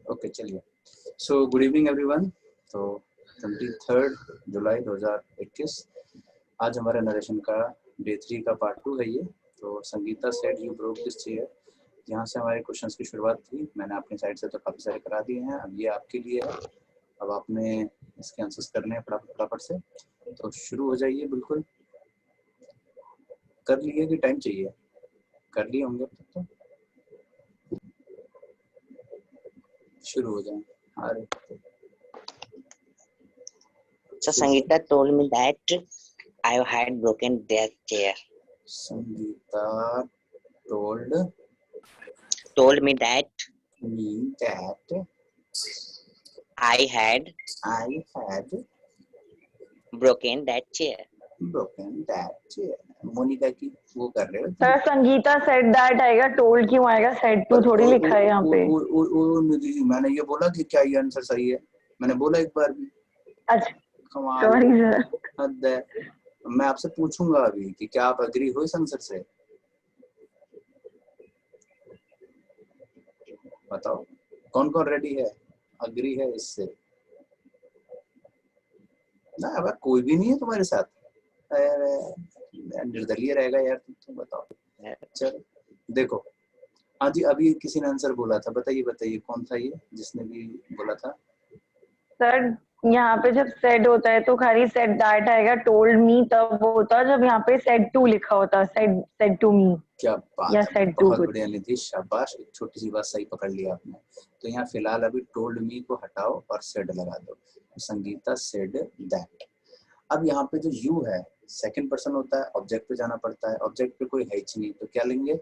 Okay चलिए। So good evening everyone. तो 23 जुलाई 2021 आज हमारे नरेशन का डे 3 का पार्ट 2 है ये। तो Sangeeta said you broke this chair, यहाँ से हमारे क्वेश्चंस की शुरुआत थी। मैंने अपनी साइड से तो काफ़ी सारे करा दिए हैं, अब ये आपके लिए है। अब आपने इसके आंसर्स करने हैं फटाफट से। तो शुरू हो जाइए। बिल्कुल कर लिए कि टाइम चाहिए? कर लिए होंगे अब तक तो। शुरू हो जाए। अरे So Sangeeta told me that I had broken their chair. Sangeeta told Me that me that I had I had broken that chair. broken that chair। Monika की वो कर रहे हो सर संगीता सेड दैट आएगा, टोल्ड क्यों आएगा? सेड टू थोड़ी लिखा है यहाँ पे। निधि जी, मैंने ये बोला कि क्या ये आंसर सही है? मैंने बोला एक बार भी। अच्छा कमाल सॉरी सर। हद है। मैं आपसे पूछूंगा अभी कि क्या आप अग्री हो इस आंसर से? बताओ कौन कौन रेडी है, अग्री है इससे? ना अब कोई भी नहीं है तुम्हारे साथ? निर्दलीय रहेगा यार तुम बताओ। चलो देखो, हाँ जी, अभी किसी ने आंसर बोला था, बताइए कौन था ये जिसने भी बोला था? सर यहाँ पे जब सेड होता है तो खाली सेड दैट आएगा, टोल्ड मी तब होता जब यहाँ पे सेड टू लिखा होता, सेड टू मी। क्या बात या है, सेड टू। बहुत बढ़िया निधि, शाबाश। एक छोटी सी बात सही पकड़ लिया आपने। तो यहाँ फिलहाल अभी टोल्ड मी को हटाओ और सेड लगा दो। Sangeeta said that. अब यहाँ पे जो यू है सेकंड पर्सन होता है, ऑब्जेक्ट पे जाना पड़ता है। ऑब्जेक्ट पे कोई है ही नहीं, तो क्या लेंगे?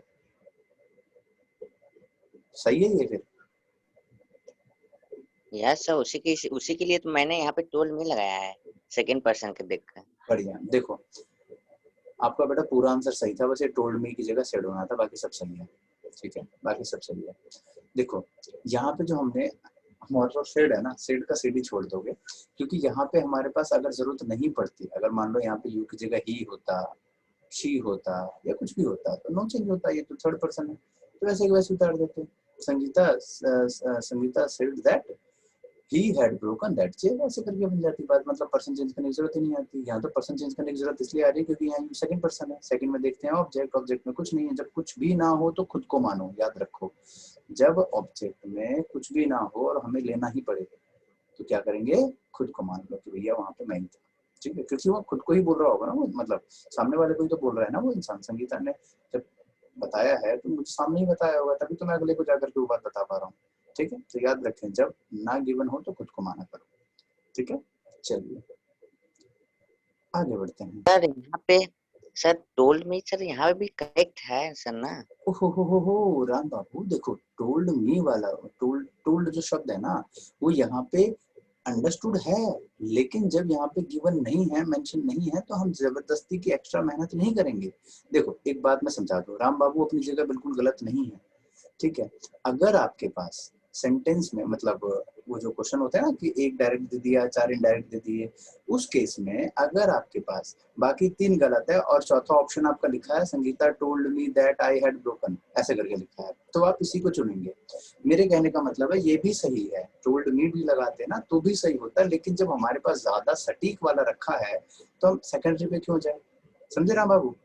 सही है ये फिर? यस सर, उसी के लिए तो मैंने यहाँ पे टोल्ड मी लगाया है सेकंड पर्सन के देखकर। बढ़िया। देखो आपका बेटा पूरा आंसर सही था, बस ये टोल्ड मी की जगह सेड होना था, बाकी सब सही है। ठीक है, बाकी सब सही है। देखो यहाँ पे जो हमने हमारे पास सेड है ना, सेड का सेड ही छोड़ दोगे, क्योंकि यहाँ पे हमारे पास अगर जरूरत नहीं पड़ती, अगर मान लो यहाँ पे यू की जगह ही होता, शी होता या कुछ भी होता तो नो चेंज होता, ये तो थर्ड पर्सन है, तो वैसे वैसे उतार देते। Sangeeta said that he had broken that chair, ऐसे करके बन जाती बात। मतलब पर्सन चेंज करने की जरूरत ही नहीं आती। यहाँ तो पर्सन चेंज करने की जरूरत इसलिए आ रही है क्योंकि यहाँ सेकंड पर्सन है। सेकंड में देखते हैं ऑब्जेक्ट, ऑब्जेक्ट में कुछ नहीं है। जब कुछ भी ना हो तो खुद को मानो, याद रखो। जब ऑब्जेक्ट में कुछ भी ना हो और हमें लेना ही पड़े तो क्या करेंगे? खुद को मान लो कि भैया वहां पे मैं ही था। ठीक है, क्योंकि वो खुद को ही बोल रहा होगा ना, वो मतलब सामने वाले को ही तो बोल रहा है ना वो इंसान। संगीता ने जब बताया है तो मुझे सामने ही बताया होगा, तभी तो मैं अगले को जाकर के वो बात बता पा रहा हूँ। ठीक है, तो याद रखें जब ना गिवन हो तो खुद को माना करो। ठीक है, चलिए आगे बढ़ते हैं। सर यहाँ पे सर टोल्ड मी, सर यहाँ पे भी करेक्ट है सर ना। हो राम बाबू, देखो टोल्ड मी वाला, टोल्ड जो शब्द है ना वो यहाँ पे अंडरस्टूड है, लेकिन जब यहाँ पे गिवन नहीं है, मेंशन नहीं है, तो हम जबरदस्ती की एक्स्ट्रा मेहनत नहीं करेंगे। देखो एक बात मैं समझा दूं, राम बाबू अपनी जगह बिल्कुल गलत नहीं है। ठीक है, अगर आपके पास सेंटेंस में मतलब वो जो क्वेश्चन होता है ना कि एक डायरेक्ट दे दिया, 4 इनडायरेक्ट दे दिए, उस केस में अगर आपके पास बाकी 3 गलत है और चौथा ऑप्शन आपका लिखा है Sangeeta told me that I had broken, ऐसे करके लिखा है, तो आप इसी को चुनेंगे। मेरे कहने का मतलब है ये भी सही है, टोल्ड मी भी लगाते ना तो भी सही होता, लेकिन जब हमारे पास ज्यादा सटीक वाला रखा है तो हम सेकेंडरी पे क्यों जाए? समझे राम बाबू?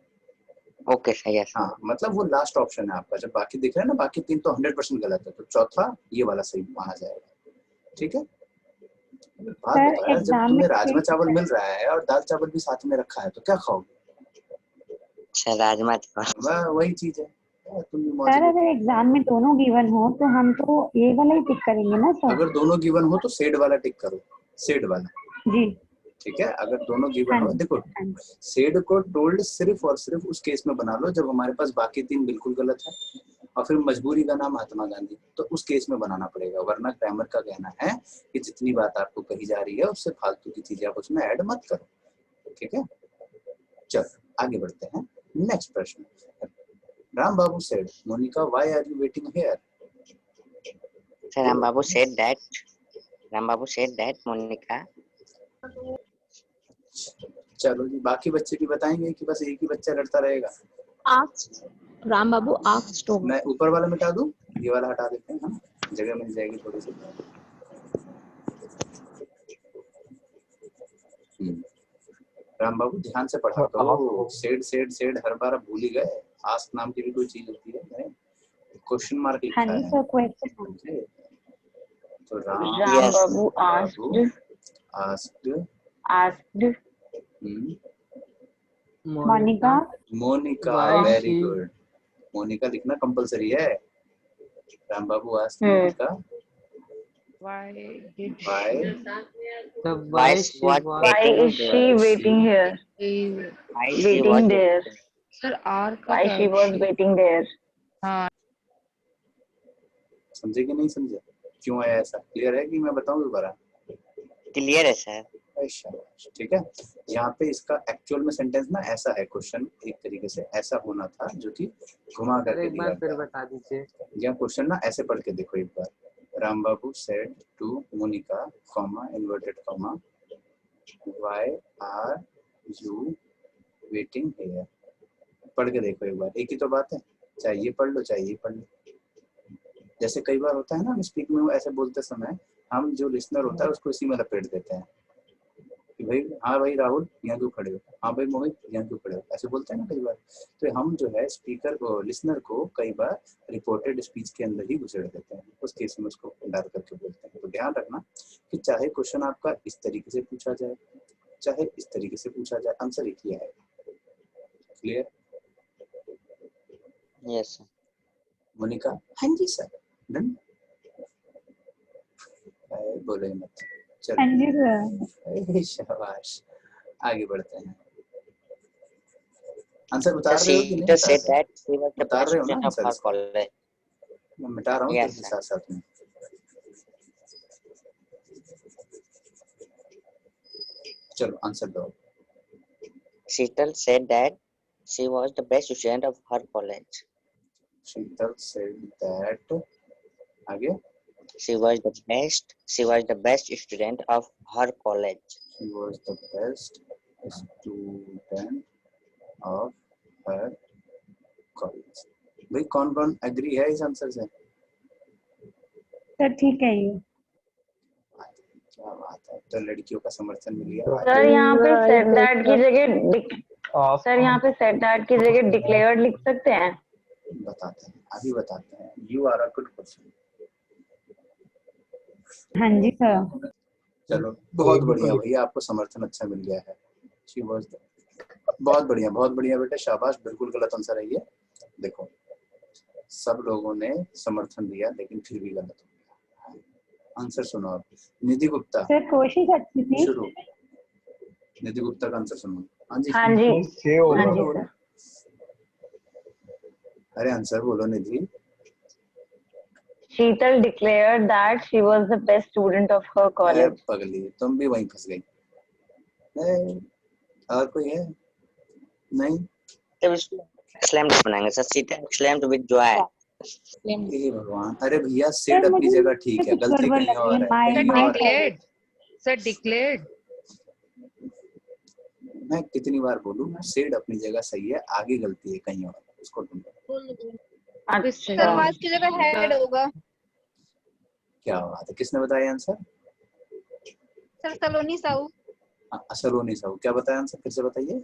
ओके सही है। हाँ, मतलब वो लास्ट ऑप्शन है आपका। जब बाकी दिख रहा है ना, बाकी 3 तो 100% गलत है, तो चौथा ये वाला सही माना जाएगा। ठीक है, बात बताया, जब तुम्हें राजमा चावल मिल रहा है और दाल चावल भी साथ में रखा है तो क्या खाओगे? अच्छा राजमा चावल। वही चीज है। तुम भी सर अगर एग्जाम में दोनों गिवन हो तो हम तो ये वाला ही टिक करेंगे ना सर? अगर दोनों गिवन हो तो सेड वाला टिक करो, सेड वाला। जी ठीक है, अगर दोनों गिवन हो, देखो सेड को टोल्ड सिर्फ और सिर्फ उस केस में बना लो जब हमारे पास बाकी 3 बिल्कुल गलत है और फिर मजबूरी का नाम महात्मा गांधी, तो उस केस में बनाना पड़ेगा। वरना ग्रामर का कहना है कि जितनी बात आपको कही जा रही है उससे फालतू की चीजें आप उसमें ऐड मत करो। ठीक है, चलो आगे बढ़ते हैं। नेक्स्ट प्रश्न, Ram Babu said Monica why are you waiting here? Sir Ram Babu said that Monica. चलो जी, बाकी बच्चे भी बताएंगे कि बस एक ही बच्चा लड़ता रहेगा? राम बाबू आस्क्ड। मैं ऊपर वाला मिटा दूं, ये वाला हटा देते हैं, है ना? जगह मिल जाएगी थोड़ी सी। राम बाबू ध्यान से पढ़ा करो। सेड हर बार आप भूल ही गए। आस्क नाम की भी कोई चीज होती है, क्वेश्चन मार्क हाँ लिखा जी है। Sir, question. समझे? तो Ram Yes. Babu asked Monica Monica, Why very she- good. Monica लिखना कंपलसरी है। Ram Babu asked hmm. Monica Why did Why? the Why why she she was was Why waiting is she there? waiting here? Why she Waiting was there. Sir आर का Why she was waiting there? हाँ समझे कि नहीं समझे? क्यों है ऐसा? क्लियर है कि मैं बताऊं दोबारा? क्लियर है सर? शाबाश, ठीक है। यहाँ पे इसका एक्चुअल में सेंटेंस ना ऐसा है, क्वेश्चन एक तरीके से ऐसा होना था जो कि घुमा सर करके एक दिया बार फिर गया। बता दीजिए। यहाँ क्वेश्चन ना ऐसे पढ़ के देखो एक बार। Ram Babu said to Monica, comma inverted comma, why are you waiting here. पढ़ के देखो एक बार, एक ही तो बात है, चाहे ये पढ़ लो चाहे ये पढ़ लो। जैसे कई बार होता है ना, हम स्पीक में ऐसे बोलते समय हम जो लिसनर होता है उसको इसी में लपेट देते हैं कि भाई हाँ भाई राहुल यहाँ क्यों खड़े हो, हाँ भाई मोहित यहाँ क्यों खड़े हो, ऐसे बोलते हैं ना कई बार। तो हम जो है स्पीकर को, लिसनर को कई बार रिपोर्टेड स्पीच के अंदर ही घुसेड़ देते हैं, उस केस में उसको डाल करके बोलते हैं। तो ध्यान रखना कि चाहे क्वेश्चन आपका इस तरीके से पूछा जाए चाहे इस तरीके से पूछा जाए, आंसर एक ही है। क्लियर? Yes sir. मोनिका हाँ जी सर। डन? बोले मत। हाँ जी चलो सर। शाबाश, आगे बढ़ते हैं। आंसर बता So रहे हो कि she नहीं just बता said रहे? that she was the बता best रहे हो ना student of आंसर her इसका? college. मैं मिटा रहा हूँ Yes, तेरे sir. साथ साथ में। चलो आंसर दो। Sheetal said that she was the best student of her college. Sheetal said that, आगे, She was the best student of her college. she was the best student of her college। भाई कौन कौन agree है इस answer से? Sir ठीक है ये। क्या बात है, तो लड़कियों का समर्थन मिल गया। सर यहाँ पे said that की जगह सर यहाँ पे said that की जगह declared लिख सकते हैं? बताते हैं, अभी बताते हैं। You are a good person। हाँ जी सर। चलो बहुत बढ़िया भैया, आपको समर्थन अच्छा मिल गया है। She was the... बहुत बढ़िया बेटा, शाबाश। बिल्कुल गलत आंसर है ये। देखो सब लोगों ने समर्थन दिया लेकिन फिर भी गलत हो गया। आंसर सुनो आप। निधि गुप्ता सर कोशिश अच्छी थी। शुरू। निधि गुप्ता का आंसर सुनो। हाँ जी हाँ जी हाँ जी सर। अरे आंसर बोलो निधि। Sheetal declared that she was the best student of her college. पगली, तुम भी वहीं फंस गई। और कोई है? नहीं? तब इसको exclaimed बनाएंगे sir. Sheetal exclaimed with joy. हे भगवान। अरे भैया सेड अपनी जगह ठीक है, गलती कहीं और है, कहीं और है। सर डिक्लेयर्ड मैं कितनी बार बोलूं, सेड अपनी जगह सही है, आगे गलती है कहीं और, उसको ढूंढो। अच्छा वाज की जगह हेड होगा। क्या बात है, किसने बताया आंसर? सर सलोनी साहू। सलोनी साहू। क्या बताया आंसर, फिर से बताइए।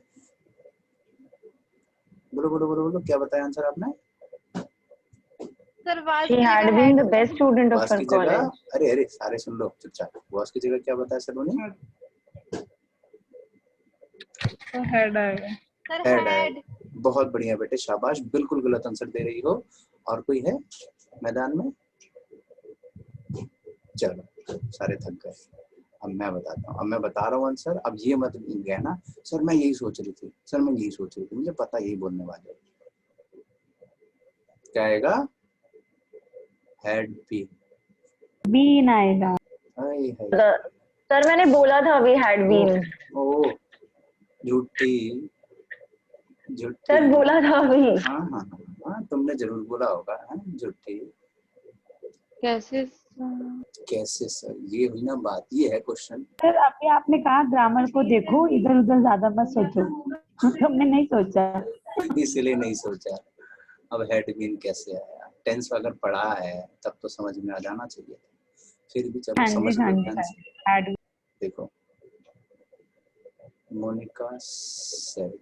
बोलो, क्या बताया आंसर आपने? सर वाज she की had जगह been head. the best student of boss her की जगह, college. अरे सारे सुन लो चुपचाप। बॉस की जगह क्या बताया सलोनी? तो हेड आएगा। Sir head head. बहुत बढ़िया बेटे, शाबाश। बिल्कुल गलत आंसर दे रही हो। और कोई है मैदान में? चलो सारे थक गए। अब मैं बताता हूँ, अब मैं बता रहा हूँ आंसर। अब ये मत कहना सर मैं यही सोच रही थी, सर मैं यही सोच रही थी, मुझे पता यही बोलने वाले। क्या आएगा? Had be. बीन आएगा। सर मैंने बोला था we had been. ओ झूठी सर बोला था अभी। हाँ, तुमने जरूर बोला होगा झूठी। कैसे सर, ये हुई ना बात, ये है क्वेश्चन। सर अभी आपने कहा ग्रामर को देखो, इधर उधर ज्यादा मत सोचो। तुमने नहीं सोचा। इसलिए नहीं सोचा। अब हेड बीन कैसे आया? टेंस अगर पढ़ा है तब तो समझ में आ जाना चाहिए, फिर भी चलो हाँ समझ जी, हाँ लो जी ध्यान सर। से। had देखो Monika said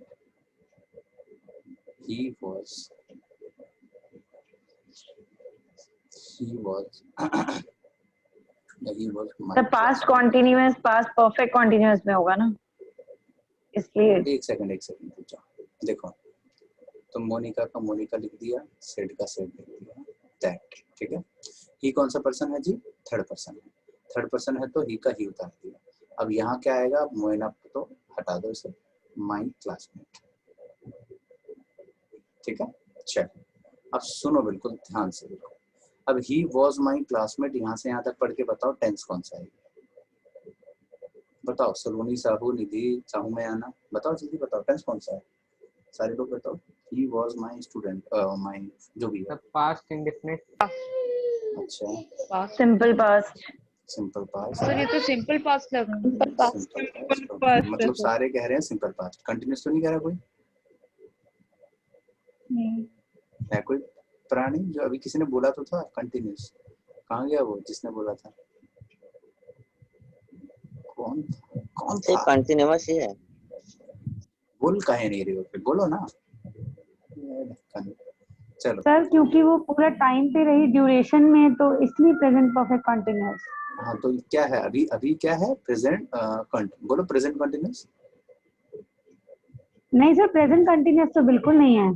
he was my the past continuous past perfect continuous में होगा ना, इसलिए। एक सेकंड रुक जाओ। देखो तो मोनिका का मोनिका लिख दिया, सेड का सेड लिख दिया, दैट, ठीक है। ही कौन सा पर्सन है जी? थर्ड पर्सन है। थर्ड पर्सन है तो ही का ही उतार दिया। अब यहाँ क्या आएगा? मोइना तो हटा दो इसे, माई क्लासमेट, ठीक है। चल अब सुनो बिल्कुल ध्यान से, देखो अब ही वॉज माई क्लासमेट, यहाँ से यहाँ तक पढ़ के बताओ टेंस कौन सा है? बताओ सलोनी, साहू, निधि, साहू में आना, बताओ जल्दी बताओ टेंस कौन सा है? सारे लोग बताओ। ही वॉज माई स्टूडेंट, माई जो भी है। Past indefinite. अच्छा past simple past. Simple past. Sir ये तो सिंपल पास्ट लग रहा है। सिंपल पास्ट मतलब सारे कह रहे हैं सिंपल पास्ट, कंटिन्यूस तो नहीं कह रहा कोई? है कोई प्राणी जो अभी किसी ने बोला तो था कंटिन्यूस? कहाँ गया वो जिसने बोला था? कौन सिर्फ था? कंटिन्यूअस ही है। बोल काहे नहीं रही हो? फिर बोलो ना। चलो सर क्योंकि वो पूरा टाइम पे रही ड्यूरेशन में, तो इसलिए प्रेजेंट परफेक्ट कंटिन्यूअस। हाँ तो क्या है अभी? अभी क्या है? प्रेजेंट बोलो प्रेजेंट कंटिन्यूस। नहीं सर, प्रेजेंट कंटिन्यूअस तो बिल्कुल नहीं है।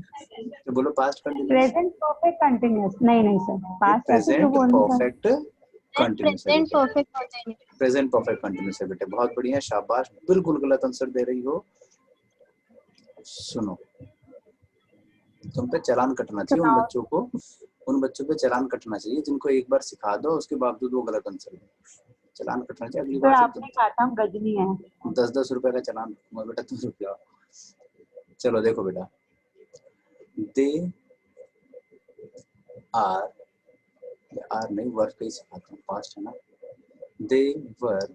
तो बोलो past continuous. Present perfect continuous नहीं सर, पास्ट ऐसे प्रेजेंट तो बोल नहीं सकते। परफेक्ट कंटिन्यूस है बेटे। प्रेजेंट परफेक्ट कंटिन्यूस है बेटे, बहुत बढ़िया, शाबाश। बिल्कुल गलत आंसर दे रही हो। सुनो तुम पे चालान कटना चाहिए उन बच्चों को, उन बच्चों पे चालान कटना चाहिए जिनको एक बार सिखा दो उसके बावजूद वो गलत आंसर दे। चालान कटना चाहिए अगली सर बार आपने कहा था हम गजनी है। 10-10 रुपए का चालान बेटा, तुम रुक जाओ। चलो देखो बेटा, दे आर नहीं, वर्ब का ही सिखाता हूँ, पास्ट है ना। दे वर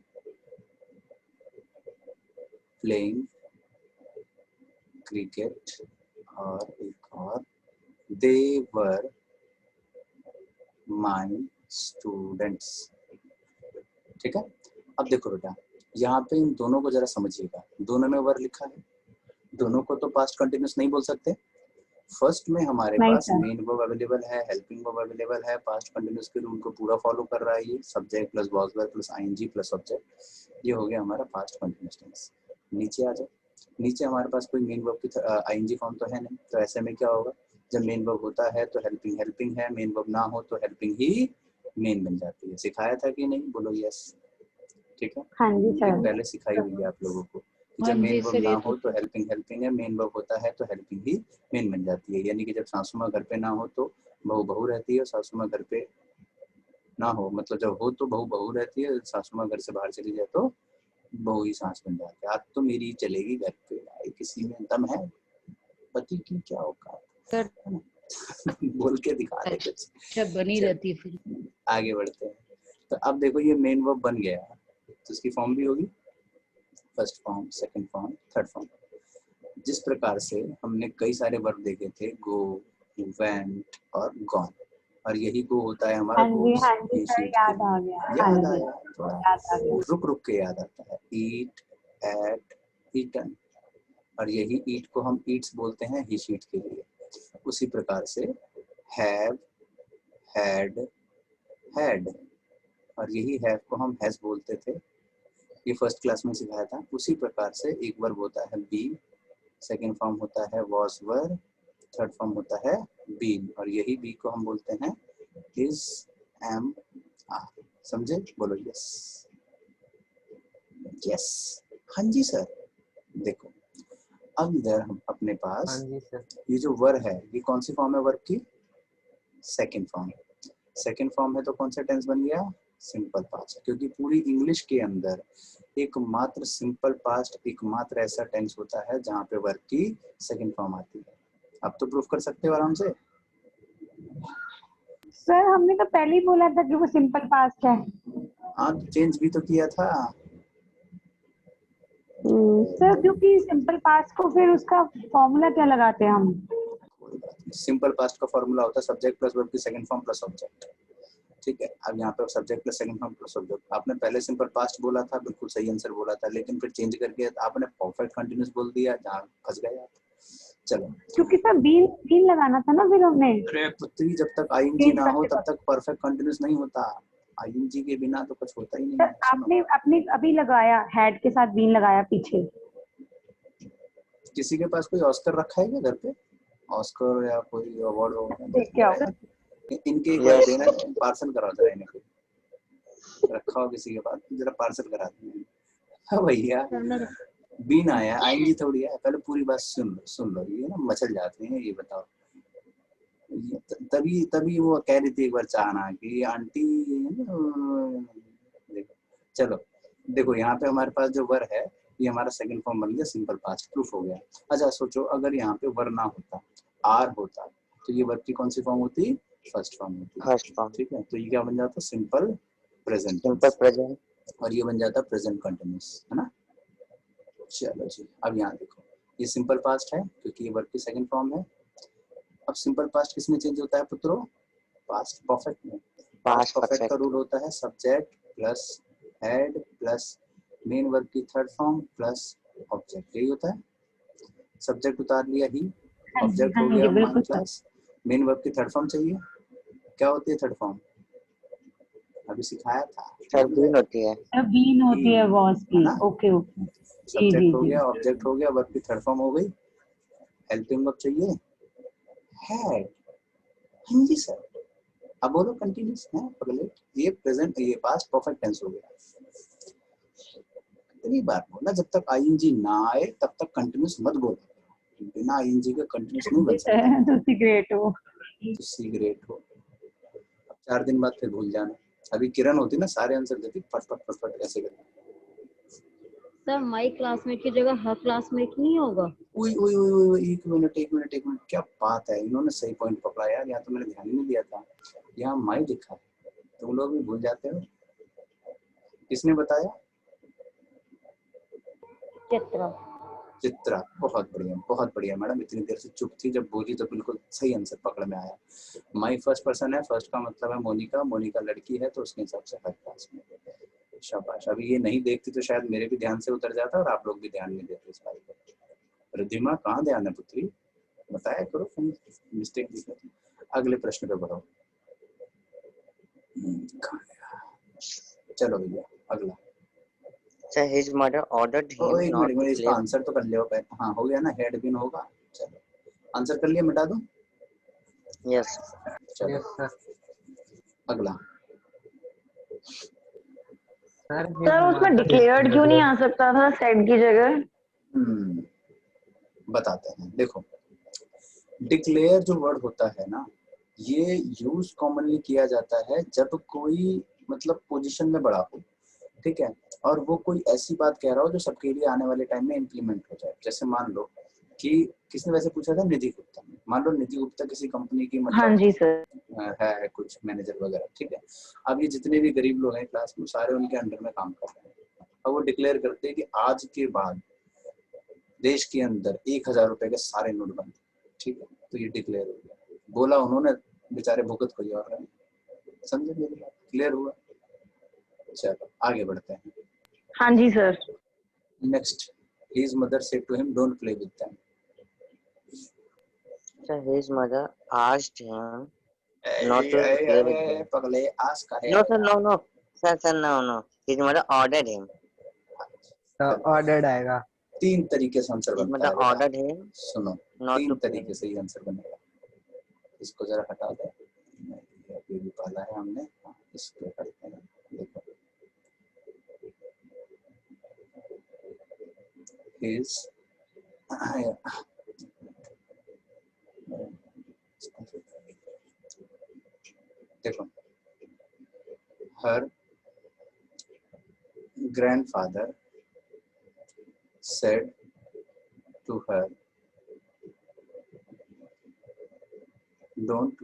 प्लेइंग क्रिकेट, और एक और, दे वर माई स्टूडेंट्स, ठीक है। अब देखो बेटा यहाँ पे इन दोनों को जरा समझिएगा, दोनों में वर लिखा है, दोनों को तो पास्ट कंटिन्यूस नहीं बोल सकते। फर्स्ट में हमारे पास मेन वर्ब अवेलेबल है, हेल्पिंग वर्ब अवेलेबल है, पास्ट कंटिन्यूस के रूल को पूरा फॉलो कर रहा है ये, subject plus was verb plus ing plus subject, ये हो गया हमारा पास्ट कंटिन्यूस टेंस। नीचे आ जाओ, नीचे हमारे पास कोई मेन वर्ब की आईएनजी फॉर्म तो है नहीं, तो ऐसे में क्या होगा? जब मेन वर्ब होता है तो हेल्पिंग हेल्पिंग है, मेन वर्ब ना हो तो हेल्पिंग ही मेन बन जाती है। सिखाया था कि नहीं? बोलो यस, ठीक है। हाँ जी सर। पहले सिखाई हुई है आप लोगों को, जब मेन वर्ब ना हो तो हेल्पिंग हेल्पिंग है, मेन वर्ब होता है तो हेल्पिंग ही मेन बन जाती है। यानी कि जब सासू माँ घर पे ना हो तो बहू बहू रहती है, और सासू माँ घर पे ना हो, मतलब जब हो तो बहू बहू रहती है, सासू माँ घर से बाहर चली जाए तो बहू ही सास बन जाती है। आज तो मेरी चलेगी घर पे, आई किसी में दम है, पति की क्या औकात, बोल के दिखा दे कुछ, सब बनी रहती है। फिर आगे बढ़ते हैं। तो अब देखो ये मेन वर्ब बन गया, तो इसकी फॉर्म भी होगी first form, second form, third form. जिस प्रकार से हमने कई सारे वर्ब देखे थे, गो, वेंट और गॉन, और यही गो होता है हमारा गोट्स। हाँ जी सर, याद आ गया। याद आया थोड़ा, याद आ गया। रुक रुक के याद आता है। ईट, एट, ईटन, और यही ईट को हम ईट्स बोलते हैं ही शीट के लिए। उसी प्रकार से हैव, हैड, हैड, और यही हैव को हम हैज बोलते थे, ये फर्स्ट क्लास में सिखाया था। उसी प्रकार से एक वर्ब होता है बी, सेकंड फॉर्म होता है वॉज वर, थर्ड फॉर्म होता है बीन, और यही बी को हम बोलते हैं इज, एम, आर। समझे? बोलो यस, यस, हाँ जी सर। देखो अब इधर हम अपने पास हाँ जी सर। ये जो वर्ब है ये कौन सी फॉर्म है वर्ब की? Second form. सेकंड फॉर्म है तो कौन सा टेंस बन गया? सिंपल पास्ट, क्योंकि पूरी इंग्लिश के अंदर एकमात्र सिंपल पास्ट, एकमात्र ऐसा टेंस होता है जहाँ पे वर्ब की सेकंड फॉर्म आती है। अब तो प्रूफ कर सकते हो आराम से। सर हमने तो पहले ही बोला था कि वो सिंपल पास्ट है। हाँ तो चेंज भी तो किया था। सर क्योंकि सिंपल पास्ट को फिर उसका फॉर्मूला क्या लगाते हैं हम? कोई बात नहीं, सिंपल पास्ट का फॉर्मूला होता है सब्जेक्ट प्लस वर्ब की सेकंड फॉर्म प्लस ऑब्जेक्ट। ठीक है, अब यहाँ पे subject plus second form plus object. आपने पहले सिंपल पास्ट बोला था, बिल्कुल सही आंसर बोला था, लेकिन फिर चेंज करके आपने परफेक्ट कंटिन्यूअस बोल दिया, जहाँ फंस गए आप। चलो, क्योंकि सर बीन बीन लगाना था ना फिर हमने। अरे पुत्री, जब तक आईएनजी चेंज ना हो करते तब तक परफेक्ट कंटिन्यूअस नहीं होता। आईएनजी के बिना तो कुछ होता ही नहीं सर है। सुनो, आपने आपने अभी लगाया हैड के साथ बीन लगाया पीछे। किसी के पास कोई ऑस्कर रखा है क्या घर पे? ऑस्कर या कोई अवार्ड हो देख के आओ। इनके एक बार Yes. देना, पार्सल करा जरा इन्हें, रखा हो किसी के पास, जरा पार्सल करा दें। हाँ भैया, बीन आया, आएंगी थोड़ी है, पहले पूरी बात सुन लो, ये ना मचल जाते हैं। ये बताओ, तभी तभी वो कह रही थी एक बार चाहना कि आंटी देखो। चलो देखो, यहाँ पे हमारे पास जो वर है, ये हमारा सेकंड फॉर्म बन गया, सिंपल पास्ट प्रूफ हो गया। अच्छा सोचो, अगर यहाँ पे वर ना होता, आर होता, तो ये वर्ब की कौन सी फॉर्म होती? फर्स्ट फॉर्म होती। First form. ठीक है, तो ये क्या बन जाता? Simple present, Simple present. और ये बन जाता प्रेजेंट कंटिन्यूअस, है ना। चलो जी, अब यहाँ देखो, ये सिंपल पास्ट है क्योंकि ये वर्ब की सेकंड फॉर्म है। अब सिंपल पास्ट किसमें चेंज होता है पुत्रों? पास्ट परफेक्ट में। पास्ट Past परफेक्ट का perfect. रूल होता है subject plus head plus main verb की थर्ड फॉर्म प्लस ऑब्जेक्ट, यही होता है। सब्जेक्ट उतार लिया ही, ऑब्जेक्ट हो गया माई क्लास, मेन वर्ब की थर्ड फॉर्म चाहिए, क्या होती है थर्ड फॉर्म? अभी सिखाया था, Sir, बीन होती है. बीन होती है वॉज है की। ना। Okay okay. जी जी सब्जेक्ट हो जी। गया, ऑब्जेक्ट हो गया, वर्ब की थर्ड फॉर्म हो गई, हेल्पिंग वर्ब चाहिए, हैड। हाँ जी सर, अब बोलो कंटिन्यूस है पगले, ये प्रेजेंट, ये पास्ट परफेक्ट टेंस हो गया। इतनी बार बोला, जब तक आईएनजी ना आए तब तक कंटिन्यूस मत बोलो, बिना आईएनजी का कंटिन्यूस नहीं बन सकता। तो सीक्रेट हो। तो सीक्रेट हो, अब 4 दिन बाद फिर भूल जाना। अभी किरण होती ना, सारे आंसर देती फट फट फट फट ऐसे करके। सर माई क्लासमेट की जगह हर क्लासमेट नहीं होगा? उई उई उई उई, एक मिनट, क्या बात है, इन्होंने सही पॉइंट पकड़ा यार, यहाँ तो मैंने ध्यान ही नहीं दिया था। यहाँ माई लिखा है, तुम लोग भी भूल जाते हो। किसने बताया? चित्रा, बहुत बढ़िया मैडम, इतनी देर से चुप थी, जब बोली तो बिल्कुल सही आंसर पकड़ में आया। माई फर्स्ट पर्सन है, फर्स्ट का मतलब है मोनिका, मोनिका लड़की है तो उसके हिसाब से हर क्लास में। शाबाश, अभी ये नहीं देखती तो शायद मेरे भी ध्यान से उतर जाता और आप लोग भी ध्यान नहीं देते इस बात पर। रिद्धिमा कहाँ ध्यान है पुत्री, बताया करो, मिस्टेक दिखा। अगले प्रश्न पे बढ़ो। चलो भैया अगला। Sir, his mother ordered him एक not मिनट, to इसका play. आंसर तो कर लियो पहले। हाँ हो गया ना, हेड बिन होगा। चलो आंसर कर लिया, मिटा दूं? Yes. चलो अगला। सर उसमें डिक्लेयर्ड क्यों नहीं आ सकता था सेड की जगह? बताते हैं, देखो डिक्लेयर जो वर्ड होता है ना, ये यूज कॉमनली किया जाता है जब कोई मतलब पोजीशन में बड़ा हो, ठीक है, और वो कोई ऐसी बात कह रहा हो जो सबके लिए आने वाले टाइम में इम्प्लीमेंट हो जाए। जैसे मान लो कि किसने वैसे पूछा था, निधि गुप्ता ने, मान लो निधि गुप्ता किसी कंपनी की हाँ मतलब जी सर। है कुछ मैनेजर वगैरह, ठीक है। अब ये जितने भी गरीब लोग हैं क्लास में, सारे उनके अंडर में काम कर रहे हैं। अब वो डिक्लेयर करते हैं कि आज के बाद देश के अंदर 1000 रुपए के सारे नोट बंद, ठीक है। तो ये डिक्लेयर हो गया, बोला उन्होंने, बेचारे भुगत कोई और रहे, समझे मेरी बात, क्लियर हुआ। चलो आगे बढ़ते हैं। हाँ जी sir. Next, his mother said to him don't play with them. Sir, his mother asked him not to play with them. पगले आस का है। No, sir, no. Sir, no. His mother ordered him. Ordered आएगा। 3 तरीके से answer His बनता mother है बेटा। ordered him सुनो, not 3 to play. तरीके से ही आंसर बनेगा। इसको जरा हटा दे, ये भी पाला है हमने, इसको करते हैं। देखो his देखो, her grandfather said to her don't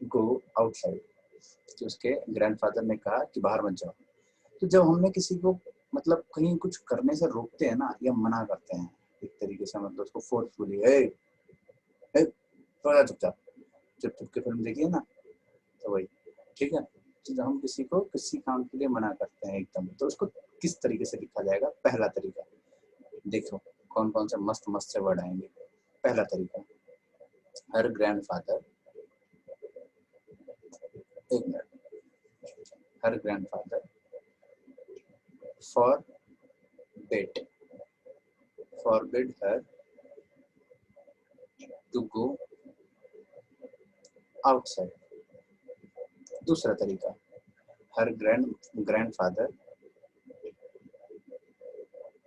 go outside. तो उसके ग्रैंडफादर ने कहा कि बाहर मत जाओ। तो जब हमने किसी को मतलब कहीं कुछ करने से रोकते हैं ना, या मना करते हैं एक तरीके से, मतलब उसको फोर्सफुली थोड़ा चुपचाप चुप चुप के फिल्म देखिए ना, तो वही ठीक है। तो जब हम किसी को किसी काम के लिए मना करते हैं एकदम, तो उसको किस तरीके से लिखा जाएगा? पहला तरीका देखो कौन कौन से मस्त मस्त से वर्ड आएंगे। पहला तरीका, हर ग्रैंडफादर, एक minute, her grandfather forbid her to go outside। दूसरा तरीका, हर grandfather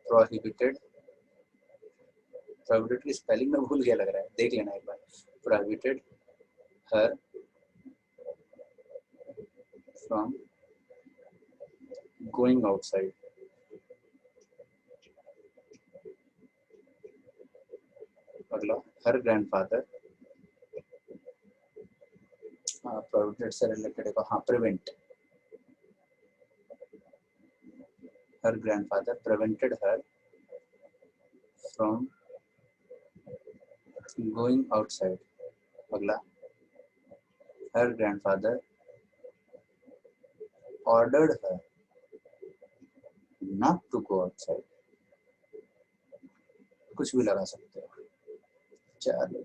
prohibited की स्पेलिंग में भूल गया लग रहा है, देख लेना एक बार। prohibited her from going outside। अगला, हर ग्रैंडफादर प्रोहिबिटेड से रिलेटेड है, हाँ prevent, her grandfather prevented her from going outside. अगला, her grandfather ordered her not to go outside. कुछ भी लगा सकते हो। चलो,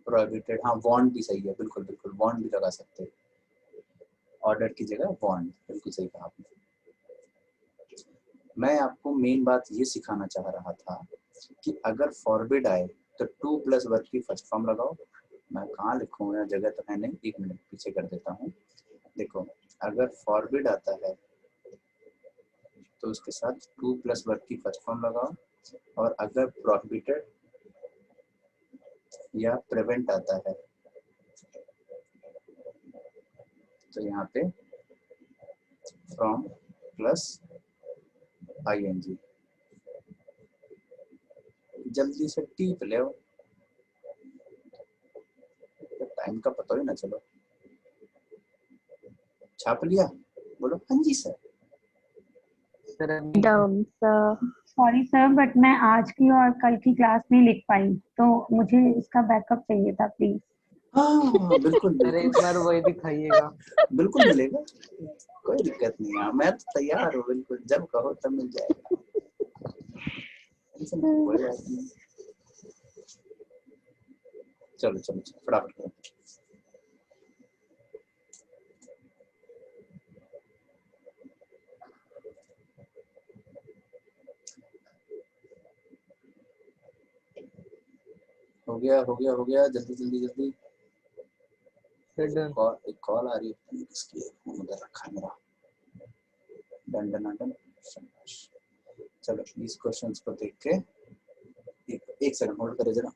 प्रोहिबिटेड, हाँ वार्न भी सही है, बिल्कुल बिल्कुल वार्न भी लगा सकते हो, ऑर्डर की जगह वार्न, बिल्कुल सही कहा आपने। मैं आपको मेन बात ये सिखाना चाह रहा था कि अगर फॉरबिड आए तो टू प्लस वर्ब की फर्स्ट फॉर्म लगाओ। मैं कहाँ लिखूँ, यहाँ जगह तो है नहीं, एक मिनट पीछे कर देता हूँ। देखो अगर फॉरबिड आता है तो उसके साथ टू प्लस वर्ब की फर्स्ट फॉर्म लगाओ, और अगर प्रोहिबिटेड या प्रिवेंट आता है तो यहाँ पे फ्रॉम प्लस आईएनजी। जल्दी से टीप ले, टाइम का पता ही ना चलो। छाप लिया? बोलो हाँ जी सर। सॉरी सर, बट मैं आज की और कल की क्लास नहीं लिख पाई, तो मुझे इसका बैकअप चाहिए था प्लीज। हाँ बिल्कुल सर एक बिल्कुल बार वही दिखाइएगा। बिल्कुल मिलेगा, कोई दिक्कत नहीं है, मैं तो तैयार हूँ बिल्कुल, जब कहो तब मिल जाएगा, कोई बात नहीं। चलो चलो चलो फटाफट करो। हो गया हो गया हो गया, जल्दी जल्दी जल्दी। एक कॉल आ रही है, किसकी है? फोन उधर रखा है मेरा। Done done done. चलो इस क्वेश्चंस को देख के एक सेकंड होल्ड करे जरा।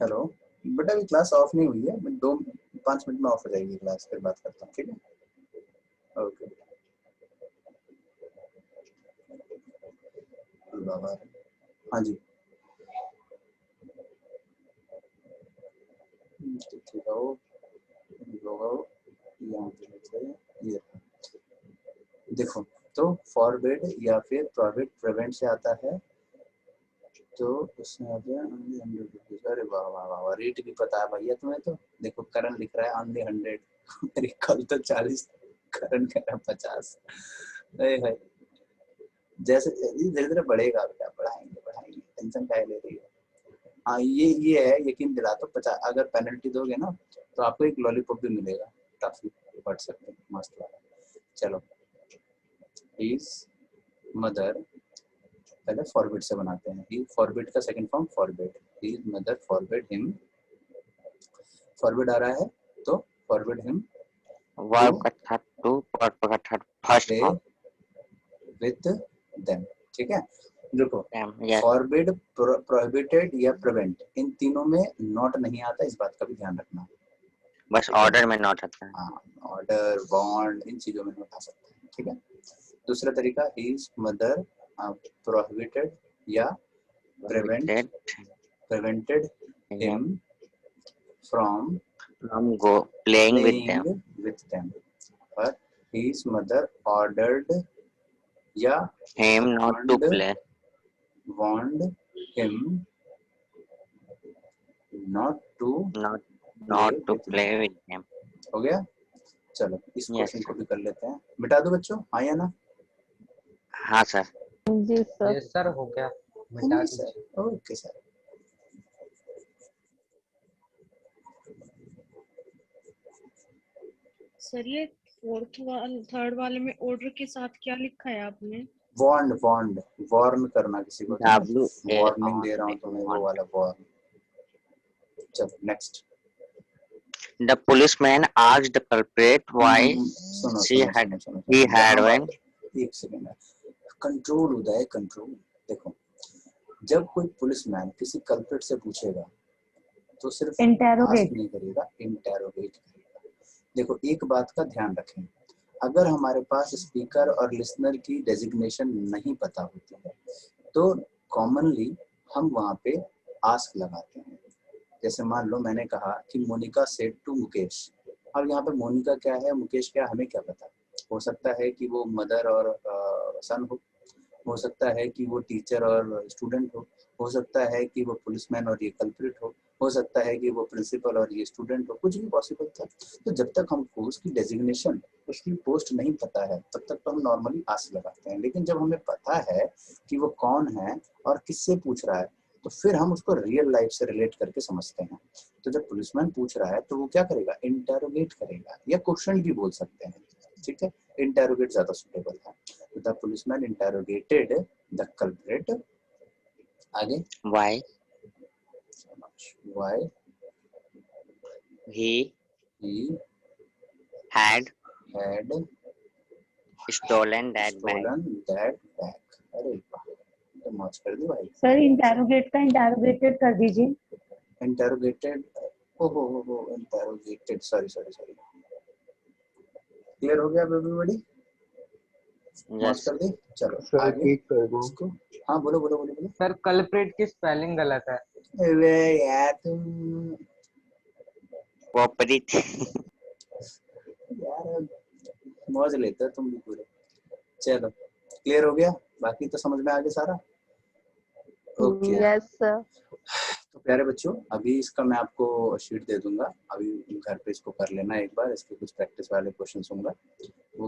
हेलो बेटा, अभी क्लास ऑफ नहीं हुई है, 2-5 मिनट में ऑफ हो जाएगी क्लास, फिर बात करता हूँ, ठीक है? ओके बाबा, हाँ जी ठीक है। वो यहाँ पे ये देखो, तो फॉरबिड या फिर प्रोहिबिट प्रिवेंट से आता है, तो उसमें आ गया only 100 rupees। अरे वाह वाह वाह वाह, रेट भी पता है भैया तुम्हें तो। देखो करण लिख रहा है only 100, मेरी कल तो 40, करण कह रहा 50। है जैसे धीरे धीरे बढ़ेगा, बेटा बढ़ाएंगे बढ़ाएंगे, टेंशन काहे ले रही हो। हाँ ये है, यकीन दिला तो 50, अगर पेनल्टी दोगे ना तो आपको एक लॉलीपॉप भी मिलेगा, काफी व्हाट्सएप पे मस्त वाला। चलो, हिज मदर, पहले फॉरबिड से बनाते हैं। ही फॉरबिड का second form forbid, his mother forbid him. Forbid आ रहा है तो फॉरबिड हिम वर्ब का थर्ड टू, वर्ब का third first form with them, ठीक है? देखो yes फॉरबिड, प्रोहिबिटेड या प्रिवेंट, इन तीनों में नॉट नहीं आता, इस बात का भी ध्यान रखना। बस ऑर्डर में नॉट आता है। हाँ, ऑर्डर बॉन्ड इन चीजों में नॉट आ सकता है, ठीक है? दूसरा तरीका, हिज मदर प्रोहिबिटेड या prevented him from go playing with them, with them, or his mother ordered या him not to warned play. warned him not to Not play to with play them. with them. हो गया? चलो इस Yes, question को sir. भी कर लेते हैं। मिटा दो बच्चों, हाँ या ना? हाँ सर। जी सर। यस सर, हो गया, हाँ मिटा जी दीजिए। Sir, okay sir. सर ये थर्ड वाले में ऑर्डर के साथ क्या लिखा है आपने? वार्न करना किसी को, वार्निंग दे रहा हूँ तुम्हें, वो वाला वार्न। चलो next. The policeman asked the culprit why सुनो she सुनो had सुनो सुनो he had when एक सेकेंड, कंट्रोल उदय, कंट्रोल। देखो, जब कोई पुलिसमैन किसी कल्प्रिट से पूछेगा तो सिर्फ Interrogate. ask नहीं करेगा, इंटेरोगेट करेगा। देखो एक बात का ध्यान रखें, अगर हमारे पास स्पीकर और लिसनर की डेजिग्नेशन नहीं पता होती है तो कॉमनली हम वहाँ पे आस्क लगाते हैं। जैसे मान लो मैंने कहा कि मोनिका सेड टू मुकेश, अब यहाँ पे मोनिका क्या है, मुकेश क्या, हमें क्या पता। हो सकता है कि वो मदर और सन हो सकता है कि वो टीचर और स्टूडेंट हो सकता है कि वो पुलिसमैन और ये कल्प्रिट हो सकता है कि वो प्रिंसिपल और ये स्टूडेंट हो, कुछ भी पॉसिबल था। तो जब तक हमको उसकी डेजिग्नेशन, उसकी पोस्ट नहीं पता है तब तक तो हम नॉर्मली आस्क लगाते हैं, लेकिन जब हमें पता है कि वो कौन है और किससे पूछ रहा है तो फिर हम उसको रियल लाइफ से रिलेट करके समझते हैं। तो जब पुलिसमैन पूछ रहा है तो वो क्या करेगा, इंटेरोगेट करेगा, या क्वेश्चन भी बोल सकते हैं, ठीक है। इंटेरोगेट ज्यादा सुटेबल है। तो the policeman interrogated the culprit, आगे why he had stolen that bag. अरे वाह, तो मौज कर दी भाई। सर इंटेरोगेट का इंटेरोगेटेड कर दीजिए। इंटेरोगेटेड, ओहो इंटेरोगेटेड, सॉरी। क्लियर हो गया एवरीबॉडी? मौज Yes. कर दी। चलो सर आगे ठीक कर दो। इसको। हाँ बोलो। सर कल्प्रिट की स्पेलिंग गलत है। अरे यार तुम Corporate. यार मौज लेते हो तुम भी पूरे। चलो क्लियर हो गया, बाकी तो समझ में आ गया सारा। Okay yes sir. तो प्यारे बच्चों, अभी इसका मैं आपको शीट दे दूंगा, अभी घर पे इसको कर लेना एक बार। इसके कुछ प्रैक्टिस वाले क्वेश्चन होंगे, वो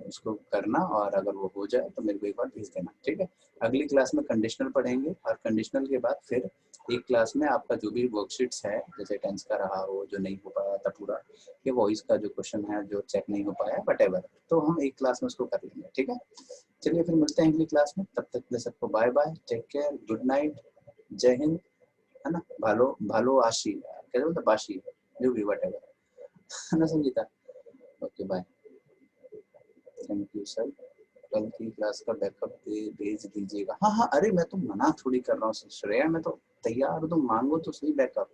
उसको करना, और अगर वो हो जाए तो मेरे को एक बार भेज देना, ठीक है। अगली क्लास में कंडीशनल पढ़ेंगे, और कंडीशनल के बाद फिर एक क्लास में आपका जो भी वर्कशीट्स है, जैसे टेंस का रहा हो जो नहीं हो पाया था पूरा, या वॉइस का जो क्वेश्चन है जो चेक नहीं हो पाया, व्हाटएवर, तो हम एक क्लास में उसको कर लेंगे, ठीक है। चलिए फिर मिलते हैं अगली क्लास में, तब तक के सबको bye bye, take care, good night, Jai Hind, है ना। भालो आशी, कैसे बोलते, बाशी, जो भी व्हाटएवर, है ना Sangeeta. Okay bye, thank you sir. कल की क्लास का बैकअप भेज दीजिएगा। हाँ, अरे मैं तो मना थोड़ी कर रहा हूँ श्रेया, मैं तो तैयार हूँ, तुम मांगो तो सही बैकअप,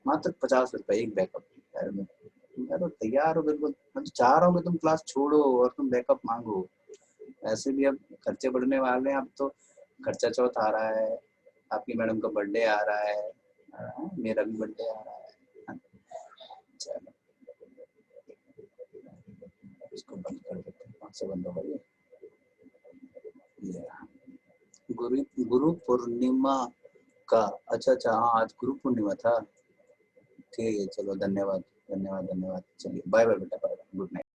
मात्र 50 रुपए एक बैकअप। यार मैं तो तैयार हूँ बिल्कुल, मैं तो चाह रहा हूँ कि तुम क्लास छोड़ो और तुम बैकअप मांगो। ऐसे भी अब खर्चे बढ़ने वाले हैं, अब तो खर्चा चौथ आ रहा है, आपकी मैडम का बर्थडे आ रहा है, मेरा भी बर्थडे आ रहा है। चलो इसको बंद कर देते हैं, 5 से बंद हो गई। गुरु पूर्णिमा का, अच्छा हाँ आज गुरु पूर्णिमा था, ठीक है। चलो धन्यवाद, चलिए बाय बाय बेटा, बाय, गुड नाइट।